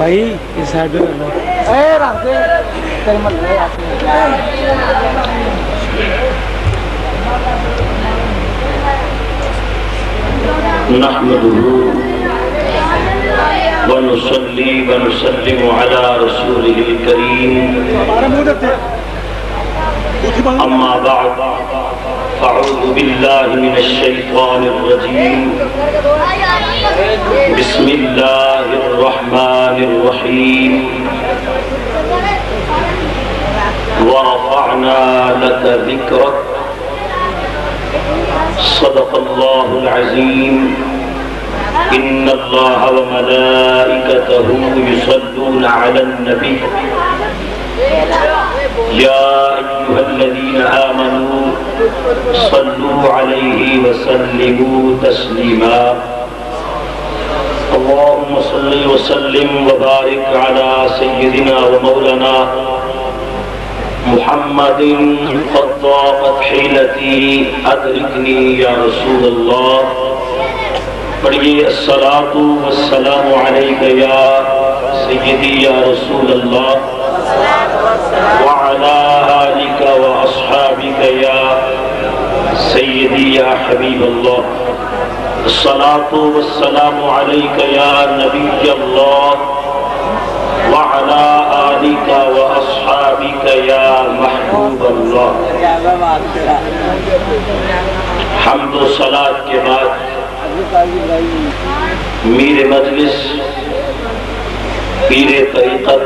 بھائی اس سائڈ پہ کرنا نحمده ونصلي ونسلم على رسوله الكريم أما بعد فأعوذ بالله من الشيطان الرجيم بسم الله الرحمن الرحيم ورفعنا لك ذكرك صدق الله العظيم إن الله وملائكته يصلون على النبي يا أيها الذين آمنوا صلوا عليه وسلموا تسليما اللهم صل وسلم وبارك على سيدنا ومولانا محمد قد ضاقت حيلتي أدركني يا رسول الله پڑھیے الصلاة والسلام عليك يا سيدي يا رسول الله وعلى آلك وأصحابك يا سيدي يا حبيب الله الصلاة والسلام عليك يا نبي الله وعلى آلك وأصحابك يا محبوب الله حمد و صلاة کے بعد میر مجلس پیر طریقت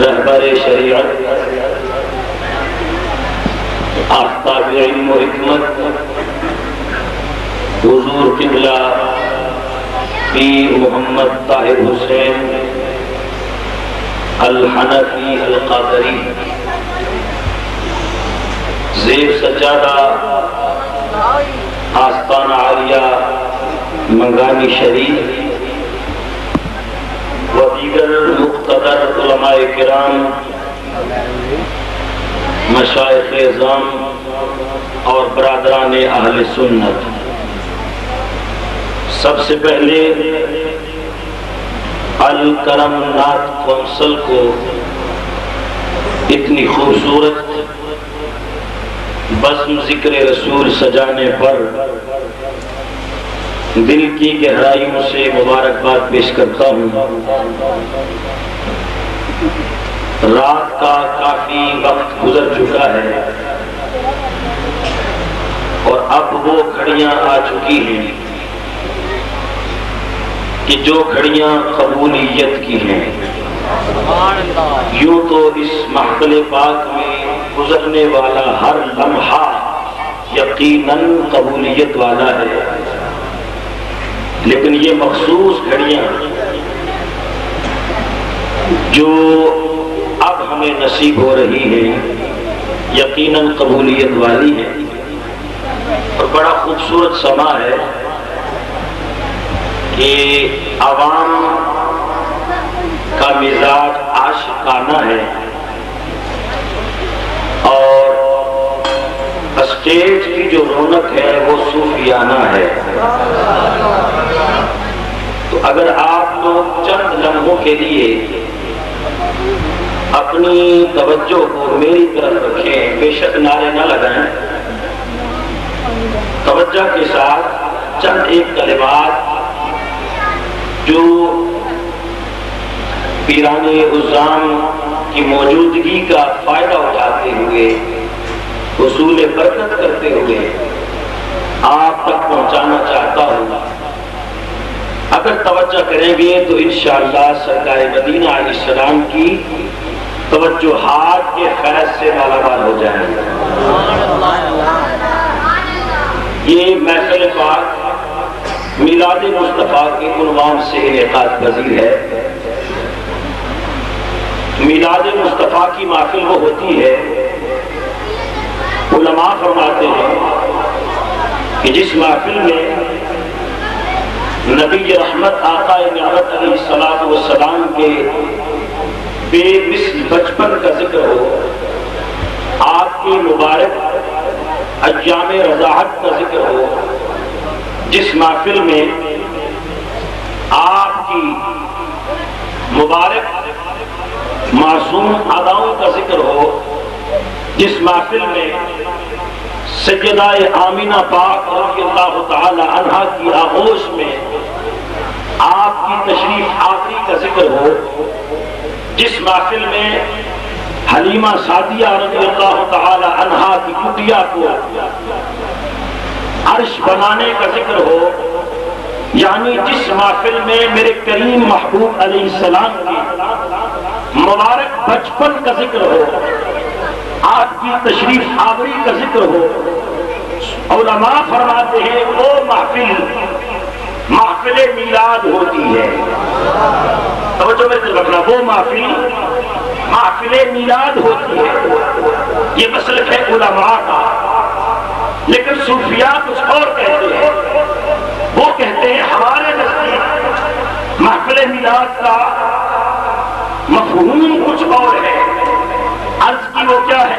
رہبر شریعت آفتاب علم و حکمت حضور قبلہ پیر محمد طاہر حسین الحنفی القادری زیر سجادہ آستان عالیہ منگانی شریف و دیگر مقتدر علماء کرام مشائخ اعظام اور برادران اہل سنت، سب سے پہلے الکرم نعت کونسل کو اتنی خوبصورت بزم ذکر رسول سجانے پر دل کی گہرائیوں سے مبارکباد پیش کرتا ہوں۔ رات کا کافی وقت گزر چکا ہے اور اب وہ گھڑیاں آ چکی ہیں کہ جو گھڑیاں قبولیت کی ہیں۔ یوں تو اس محفل پاک میں گزرنے والا ہر لمحہ یقیناً قبولیت والا ہے، لیکن یہ مخصوص گھڑیاں جو اب ہمیں نصیب ہو رہی ہیں یقیناً قبولیت والی ہیں، اور بڑا خوبصورت سما ہے کہ عوام کا مزاج عاشقانہ ہے اور اسٹیج کی جو رونق ہے وہ صوفیانہ ہے۔ تو اگر آپ لوگ چند لمحوں کے لیے اپنی توجہ کو میری طرف رکھیں، بے شک نعرے نہ لگائیں، توجہ کے ساتھ چند ایک کلمات جو پیران عظام کی موجودگی کا فائدہ اٹھاتے ہوئے حصول برکت کرتے ہوئے آپ تک پہنچانا چاہتا ہوں۔ اگر توجہ کریں گے تو انشاءاللہ سرکار مدینہ علیہ السلام کی توجہات کے فیض سے مالامال ہو جائیں گے۔ یہ محفل پاک میلاد مصطفیٰ کے عنوان سے انعقاد پذیر ہے۔ میلاد مصطفیٰ کی محفل وہ ہوتی ہے، علماء فرماتے ہیں کہ جس محفل میں نبی رحمت آقا نعمت علیہ السلام کے بے مثل بچپن کا ذکر ہو، آپ کی مبارک ایام رضاعت کا ذکر ہو، جس محفل میں آپ کی معصوم اداؤں کا ذکر ہو، جس محفل میں سیدہ آمینہ پاک رضی اللہ تعالی عنہا کی آغوش میں آپ کی تشریف آوری کا ذکر ہو، جس محفل میں حلیمہ سعدیہ رضی اللہ تعالی عنہا کی کٹیا کو عرش بنانے کا ذکر ہو، یعنی جس محفل میں میرے کریم محبوب علیہ السلام کی مبارک بچپن کا ذکر ہو، آپ کی تشریف آوری کا ذکر ہو، علماء فرماتے ہیں وہ محفل میلاد ہوتی ہے۔ توجہ میں رکھنا، وہ محفل میلاد ہوتی ہے۔ یہ مسلک ہے علماء کا، لیکن صوفیاء کچھ اور کہتے ہیں۔ وہ کہتے ہیں ہمارے نزدیک محفل میلاد کا مفہوم کچھ اور ہے۔ عرض کی وہ کیا ہے؟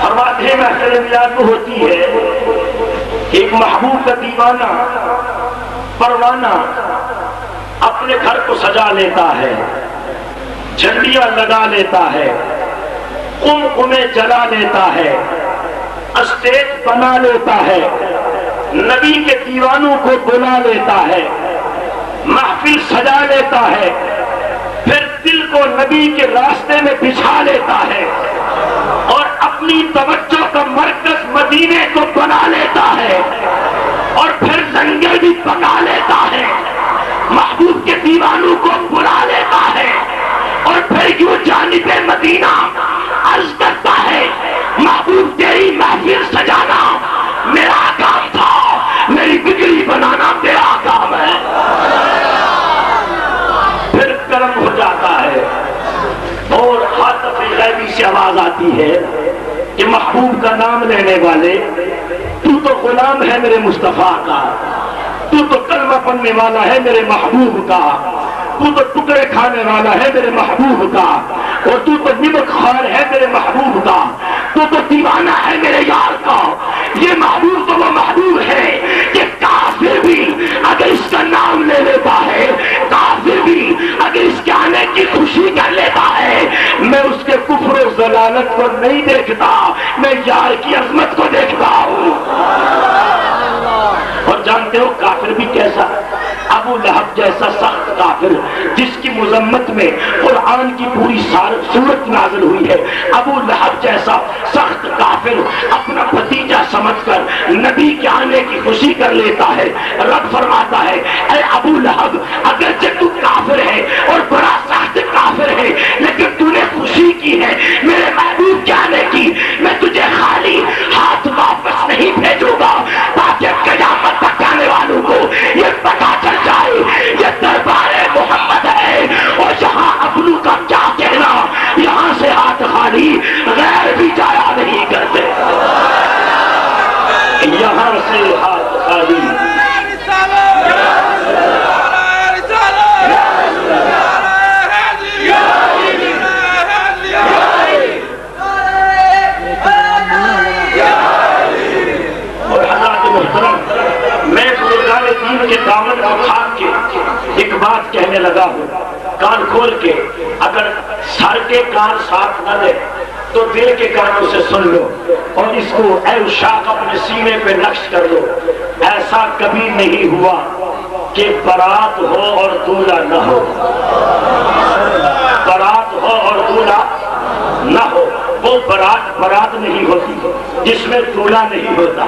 فرماتے ہیں محفل میلاد وہ ہوتی ہے ایک محبوب کا دیوانہ پروانہ اپنے گھر کو سجا لیتا ہے، جھنڈیاں لگا لیتا ہے، قمقمے جلا لیتا ہے، اسٹیج بنا لیتا ہے، نبی کے دیوانوں کو بلا لیتا ہے، محفل سجا لیتا ہے، پھر دل کو نبی کے راستے میں بچھا لیتا ہے اور اپنی توجہ کا مرکز مدینے کو بنا لیتا ہے اور پھر لنگر بھی پکا لیتا ہے، محبوب کے دیوانوں کو بلا لیتا ہے اور پھر یوں جانب مدینہ عرض کرتا ہے محبوب تیری محفل سجانا میرا کام تھا، میری بگڑی بنانا تیرا کام ہے۔ پھر کرم ہو جاتا ہے اور حاطف غیبی سے آواز آتی ہے کہ محبوب کا نام لینے والے تو تو غلام ہے میرے مصطفیٰ کا، تو تو کلمہ پڑھنے والا ہے میرے محبوب کا، تو تو ٹکڑے کھانے والا ہے میرے محبوب کا، اور تو تو نمک خوار ہے میرے محبوب کا، تو تو دیوانہ ہے میرے یار کا۔ یہ محبوب تو وہ محبوب ہے کہ کافر بھی اگر اس کا نام لے لیتا ہے، کافر بھی اگر اس کے آنے کی خوشی کر لیتا ہے، میں اس کے کفر و ضلالت کو نہیں دیکھتا، میں یار کی عظمت کو دیکھتا ہوں۔ اور جانتے ہو کافر بھی کیسا؟ ابو لہب جیسا سخت کافر جس کی مذمت میں قرآن کی پوری سورت نازل ہوئی ہے، ابو لہب جیسا سخت کافر اپنا بھتیجا سمجھ کر نبی کے آنے کی خوشی کر لیتا ہے۔ رب فرماتا ہے اے ابو لہب اگرچہ تو کافر ہے اور بڑا سخت کافر ہے، لیکن تو نے خوشی کی ہے میرے محبوب کے آنے کی، میں تجھے خالی ہاتھ واپس نہیں بھیجوں گا تاکہ قیامت تک آنے والوں کو یہ پتا چل جائے یہ دربار محمد ہے، اور یہاں اپنوں کا کیا کہنا، یہاں سے ہاتھ خالی غیر بھی جایا نہیں کرتے، یہاں سے ہاتھ خالی کے دامن کو کھا کے ایک بات کہنے لگا ہوں، کان کھول کے، اگر سر کے کان ساتھ نہ دے تو دل کے کانوں سے سن لو اور اس کو اے اشاق اپنے سینے پہ نقش کر دو۔ ایسا کبھی نہیں ہوا کہ برات ہو اور دولہا نہ ہو، برات ہو اور دولہا نہ ہو۔ وہ برات نہیں ہوتی جس میں دولہا نہیں ہوتا،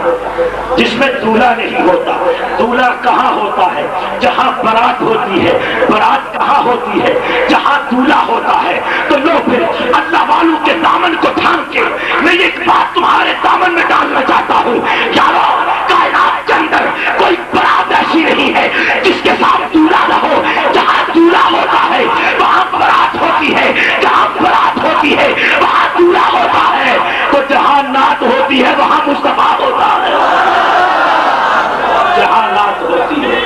جس میں دولہا نہیں ہوتا۔ دولہا کہاں ہوتا ہے؟ جہاں برات ہوتی ہے۔ برات کہاں ہوتی ہے؟ جہاں دولہا ہوتا ہے۔ تو لو پھر اللہ والوں کے دامن کو تھام کے میں ایک بات تمہارے دامن میں ڈالنا چاہتا ہوں، یارو کائنات کے اندر کوئی برات ایسی نہیں ہے جس کے ساتھ دولہا نہ ہو۔ جہاں دولہا ہوتا ہے وہاں برات ہوتی ہے، جہاں برات ہوتی ہے وہاں دولہا ہوتا ہے، تو جہاں نعت ہوتی ہے وہاں مصطفیٰ ہوتا ہے، جہاں نعت ہوتی ہے۔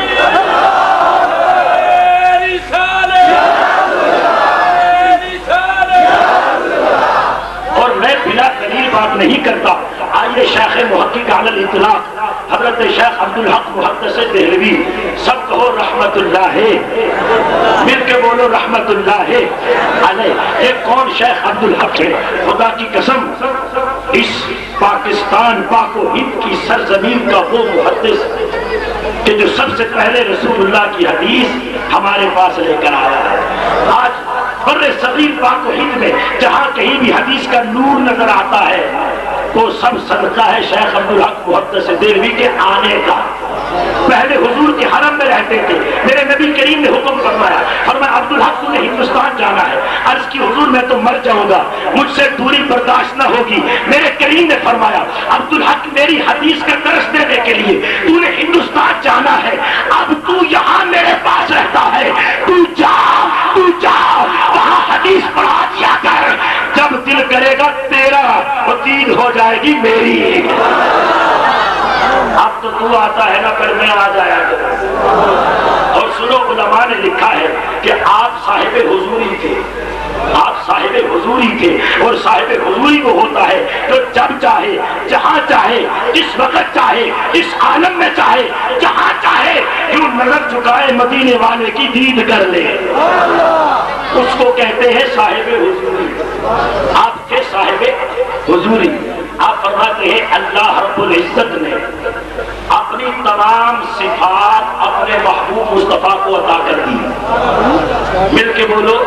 اور میں بلا دلیل بات نہیں کرتا۔ آئیے شیخ محقق علی الاطلاق حضرت شیخ عبدالحق محدث دہلوی سب کہو رحمت اللہ مل کے بولو رحمت اللہ علیہ. یہ کون؟ شیخ عبدالحق ہے. خدا کی قسم اس پاکستان پاک و ہند کی سرزمین کا وہ محدث کہ جو سب سے پہلے رسول اللہ کی حدیث ہمارے پاس لے کر آیا ہے. آج بر صغیر پاک و ہند میں جہاں کہیں بھی حدیث کا نور نظر آتا ہے وہ سب صدقہ ہے شیخ عبدالحق محدث دہلوی کے آنے کا. پہلے حضور کے حرم میں رہتے تھے. میرے نبی کریم نے حکم فرمایا عبدالحق نے ہندوستان جانا ہے. عرض کی حضور میں تو مر جاؤں گا, مجھ سے دوری برداشت نہ ہوگی. میرے کریم نے فرمایا عبدالحق میری حدیث کا درس دینے کے لیے تو نے ہندوستان جانا ہے, اب تو یہاں میرے پاس رہتا ہے, تو جا وہاں حدیث پڑھا دیا کر. جب دل کرے گا تیرا وہ دین ہو جائے گی میری. اب تو آتا ہے نا, پھر میں آ جایا کروں. اور سنو علماء نے لکھا ہے کہ آپ صاحب حضوری تھے. آپ صاحب حضوری تھے اور صاحب حضوری وہ ہوتا ہے جو جب چاہے جہاں چاہے جس وقت چاہے اس عالم میں چاہے جہاں چاہے جو نظر جھکائے مدینے والے کی دید کر لے. اس کو کہتے ہیں صاحب حضوری. آپ کے صاحب حضوری. آپ فرماتے ہیں اللہ رب العزت نے اپنی تمام صفات اپنے محبوب مصطفیٰ کو عطا کر دی. مل کے بولو,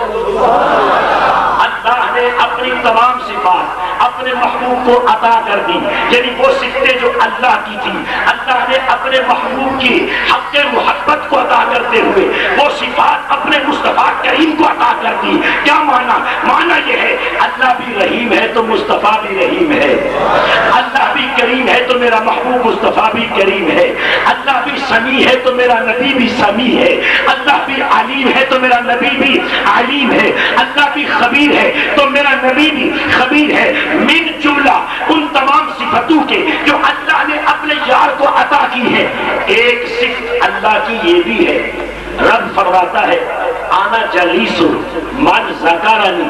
اللہ نے اپنی تمام صفات اپنے محبوب کو عطا کر دی. یعنی وہ صفتیں جو اللہ کی تھی اللہ نے اپنے محبوب کی حق محبت کو عطا کرتے ہوئے وہ صفات اپنے مصطفیٰ کریم کو عطا کر دی. کیا معنی یہ ہے اللہ بھی رحیم ہے تو مصطفیٰ بھی رحیم ہے, اللہ بھی کریم ہے تو میرا محبوب مصطفیٰ بھی کریم ہے, اللہ بھی سمیع ہے تو میرا نبی بھی سمیع ہے, اللہ بھی علیم ہے تو میرا نبی بھی علیم ہے, اللہ بھی خبیر ہے تو میرا نبی بھی خبیر ہے. من جملہ ان تمام صفتوں کے جو اللہ نے اپنے یار کو عطا کی ہے, ایک صفت اللہ کی یہ بھی ہے. رب فرماتا ہے آنا جلیس من ذکرنی,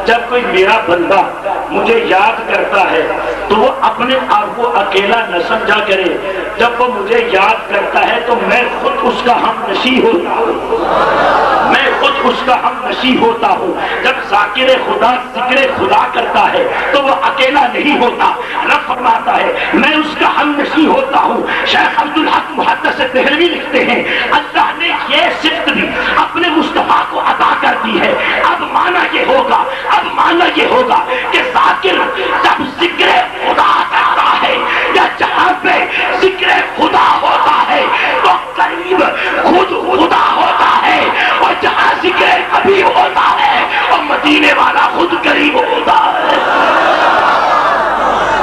جب کوئی میرا بندہ مجھے یاد کرتا ہے تو وہ اپنے آپ کو اکیلا نہ سمجھا کرے. جب وہ مجھے یاد کرتا ہے تو میں خود اس کا ہم نشیں ہوتا ہوں, میں خود اس کا ہم نشیں ہوتا ہوں. جب ذاکر خدا ذکر خدا کرتا ہے تو وہ اکیلا نہیں ہوتا. رب فرماتا ہے میں اس کا ہم نشیں ہوتا ہوں. شیخ عبدالحق محدث دہلوی لکھتے ہیں اللہ نے یہ صفت بھی اپنے مصطفیٰ کو عطا کر دی ہے. اب معنی یہ ہوگا کہ ذاکر جب ذکر خدا کرتا ہے یا جہاں پہ ذکر خدا ہوتا ہے تو قریب خود خدا ہوتا ہے, اور جہاں ذکر حبیب ہوتا ہے اور مدینے والا خود قریب ہوتا ہے.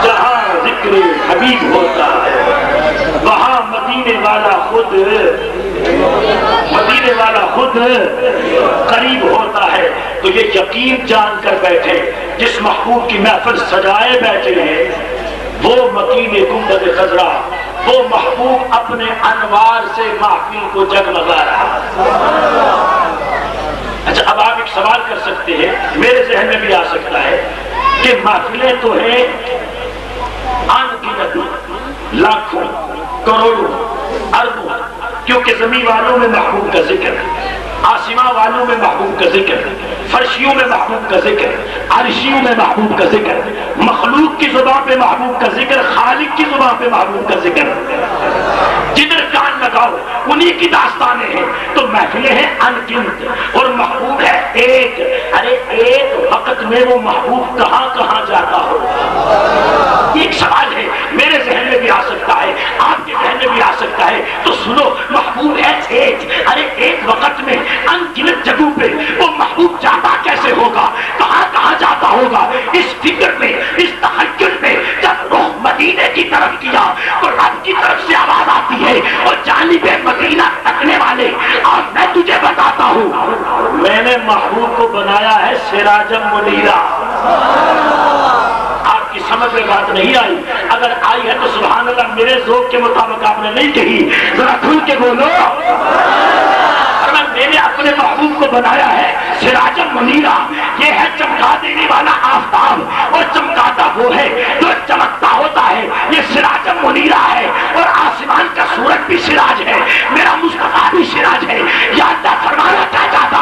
جہاں ذکر حبیب ہوتا ہے وہاں مدینے والا خود قریب ہوتا ہے. تو یہ یقین جان کر بیٹھے جس محبوب کی محفل سجائے بیٹھے ہیں وہ مکین گنبد خضرا, وہ محبوب اپنے انوار سے محفل کو جگمگا رہا. اچھا اب آپ ایک سوال کر سکتے ہیں, میرے ذہن میں بھی آ سکتا ہے کہ محفلیں تو ہیں انگنت, لاکھوں کروڑوں اربوں, کیونکہ زمین والوں میں محبوب کا ذکر ہے, آسمان والوں میں محبوب کا ذکر, فرشیوں میں محبوب کا ذکر, عرشیوں میں محبوب کا ذکر, مخلوق کی زبان پہ محبوب کا ذکر, خالق کی زبان پہ محبوب کا ذکر. جدھر کان لگاؤ انہی کی داستانیں ہیں. تو محفلیں ہیں انگنت اور محبوب ہے ایک. ارے ایک وقت میں وہ محبوب کہاں کہاں جاتا ہو. ایک سوال ہے میرے ذہن میں بھی آ سکتا ہے, آپ کے ذہن میں بھی آ سکتا ہے. تو سنو, محبوب ہے ایک. ارے ایک وقت میں انگنت جگہوں پہ وہ محبوب جاتا کیسے ہوگا, کہاں کہاں جاتا ہوگا. اس فکر میں, اس تخیل میں جب رخ مدینے کی طرف کیا تو رب کی طرف سے آواز آتی ہے اور جانب مدینہ تکنے والے, اور میں تجھے بتاتا ہوں میں نے محبوب کو بنایا ہے سراجم منیرا. آپ کی سمجھ میں بات نہیں آئی؟ اگر آئی ہے تو سبحان اللہ, میرے ذوق کے مطابق آپ نے نہیں کہی, ذرا کھل کے بولو. میں نے اپنے محبوب کو بنایا ہے سراجم منیرا. یہ ہے چمکا دینے والا آفتاب, اور چمکاتا وہ ہے جو چمکتا ہوتا ہے. یہ سراجم منیرا ہے, اور آسمان کا سورج بھی سراج ہے, میرا مصطفیٰ بھی سراج ہے. یا اللہ فرمانا کیا چاہتا